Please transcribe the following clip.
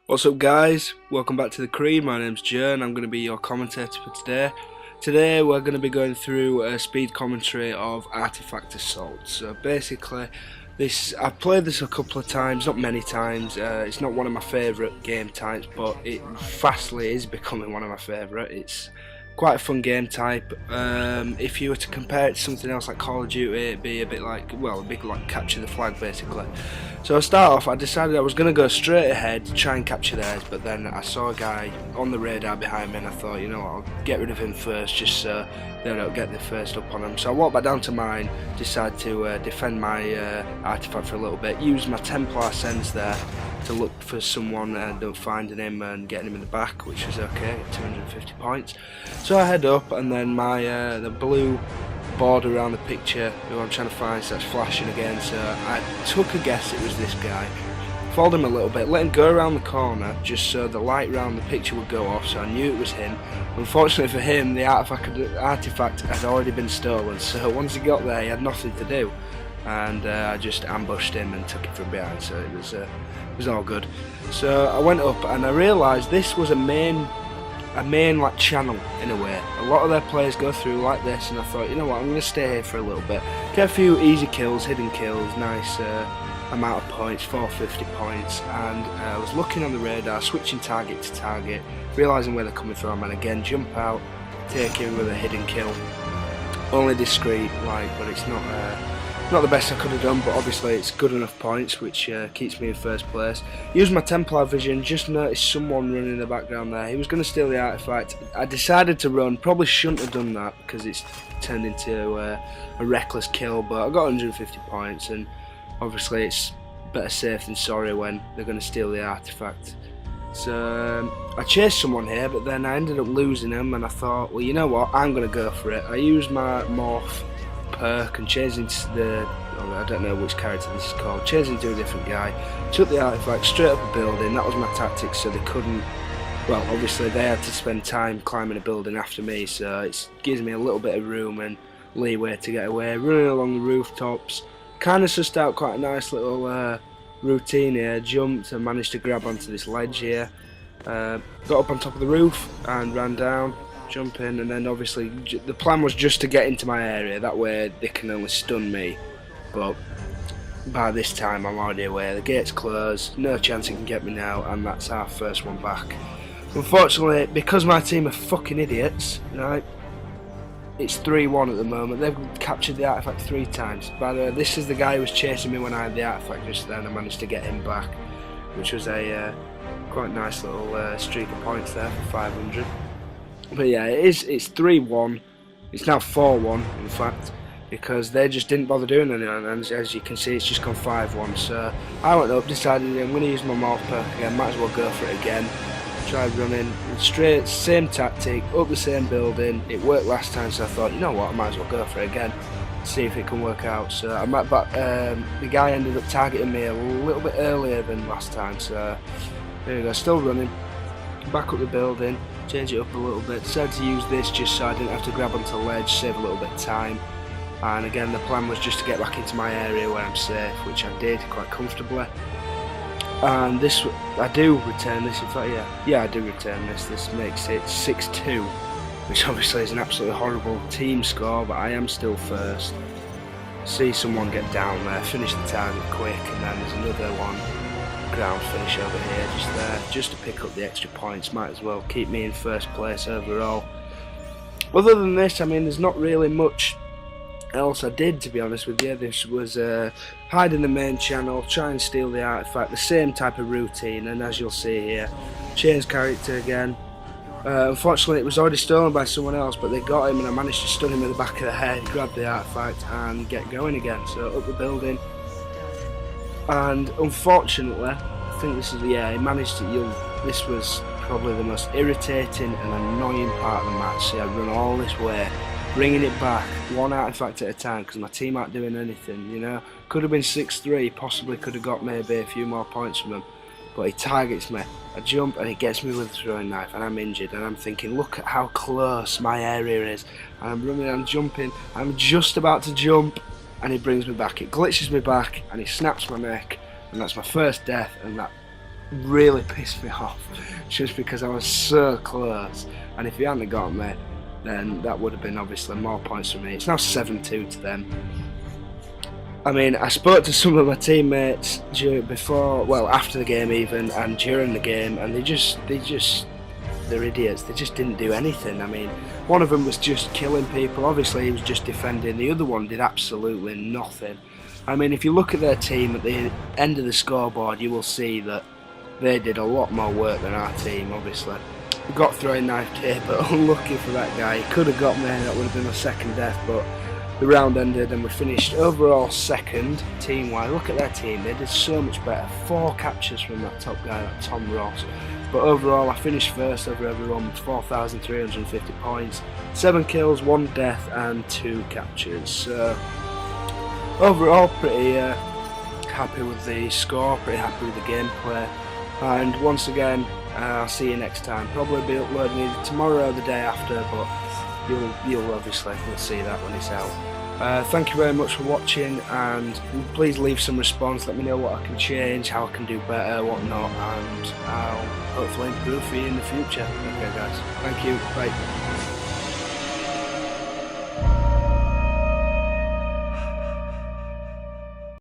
What's up guys, welcome back to the Creed. My name's Jern, I'm going to be your commentator for today. Today we're going to be going through a speed commentary of Artifact Assault. So basically, I've played this a couple of times, not many times. It's not one of my favourite game types, but it fastly is becoming one of my favourite. It's quite a fun game type. If you were to compare it to something else like Call of Duty, it'd be a bit like, well, a bit like capture the flag basically. So to start off, I decided I was going to go straight ahead to try and capture theirs, but then I saw a guy on the radar behind me and I thought, you know what, I'll get rid of him first just so they don't get the first up on him. So I walked back down to mine, decided to defend my artifact for a little bit, used my Templar sense there to look for someone and end up finding him and getting him in the back, which was okay, 250 points. So I head up and then my the blue border around the picture who I'm trying to find starts flashing again, so I took a guess it was this guy. Followed him a little bit, let him go around the corner just so the light around the picture would go off, so I knew it was him. Unfortunately for him, the artifact had already been stolen, so once he got there he had nothing to do, and I just ambushed him and took it from behind, so it was all good. So I went up and I realised this was a main like channel in a way. A lot of their players go through like this, and I thought, you know what, I'm going to stay here for a little bit, get a few easy kills, hidden kills, nice amount of points, 450 points, and I was looking on the radar, switching target to target, realising where they're coming from, and again jump out, take him with a hidden kill. Only discreet, like, but it's not the best I could have done, but obviously it's good enough points, which keeps me in first place. Used my Templar vision, just noticed someone running in the background there. He was going to steal the artifact. I decided to run, probably shouldn't have done that because it's turned into a reckless kill, but I got 150 points, and obviously it's better safe than sorry when they're going to steal the artifact. So I chased someone here, but then I ended up losing him, and I thought, well, you know what, I'm going to go for it. I used my morph perk and changed into I don't know which character this is called, changed into a different guy, took the artifact straight up a building. That was my tactic, so they couldn't, well, obviously they had to spend time climbing a building after me, so it gives me a little bit of room and leeway to get away. Running along the rooftops, kind of sussed out quite a nice little routine here, jumped and managed to grab onto this ledge here, got up on top of the roof and ran down, jump in, and then obviously the plan was just to get into my area, that way they can only stun me, but by this time I'm already away, the gate's closed, no chance he can get me now, and that's our first one back. Unfortunately, because my team are fucking idiots, right, it's 3-1 at the moment. They've captured the artifact 3 times. By the way, this is the guy who was chasing me when I had the artifact just then. I managed to get him back, which was a quite nice little streak of points there for 500. But yeah, it's 3-1. It's now 4-1 in fact, because they just didn't bother doing anything, and as you can see it's just gone 5-1. So I went up, decided I'm going to use my morph perk again, might as well go for it again. Tried running straight, same tactic, up the same building. It worked last time, so I thought, you know what, I might as well go for it again, see if it can work out. So I might, but the guy ended up targeting me a little bit earlier than last time, so there we go, still running, back up the building, change it up a little bit, decided to use this just so I didn't have to grab onto the ledge, save a little bit of time. And again, the plan was just to get back into my area where I'm safe, which I did quite comfortably. And this, I do return this, in fact, yeah I do return this. This makes it 6-2, which obviously is an absolutely horrible team score, but I am still first. See someone get down there, finish the target quick, and then there's another one, ground finish over here, just there, just to pick up the extra points. Might as well keep me in first place overall. Other than this, I mean, there's not really much else I did, to be honest with you. This was hide in the main channel, try and steal the artifact, the same type of routine, and as you'll see here, change character again. Unfortunately it was already stolen by someone else, but they got him and I managed to stun him in the back of the head, grab the artifact and get going again. So up the building, and unfortunately I think this is, yeah, he managed to, this was probably the most irritating and annoying part of the match. See, I run all this way, bringing it back one artifact at a time because my team aren't doing anything, you know. Could have been 6-3, possibly could have got maybe a few more points from him, but he targets me. I jump and he gets me with a throwing knife and I'm injured, and I'm thinking, look at how close my area is, and I'm running, I'm jumping, I'm just about to jump and he brings me back. It glitches me back and he snaps my neck, and that's my first death, and that really pissed me off, just because I was so close, and if he hadn't got me, then that would have been obviously more points for me. It's now 7-2 to them. I mean, I spoke to some of my teammates after the game even, and during the game, and they're idiots. They just didn't do anything. I mean, one of them was just killing people. Obviously, he was just defending. The other one did absolutely nothing. I mean, if you look at their team at the end of the scoreboard, you will see that they did a lot more work than our team, obviously. We got throwing knife here, but unlucky for that guy. He could have got me, that would have been my second death, but the round ended and we finished overall second team-wise. Look at their team, they did so much better. 4 captures from that top guy, that Tom Ross. But overall, I finished first over everyone with 4,350 points, 7 kills, 1 death, and 2 captures. So overall, pretty happy with the score, pretty happy with the gameplay. And once again, I'll see you next time. Probably be uploading either tomorrow or the day after, but you'll obviously will see that when it's out. Thank you very much for watching, and please leave some response. Let me know what I can change, how I can do better, what not, and I'll hopefully improve for you in the future. Okay guys, thank you, bye.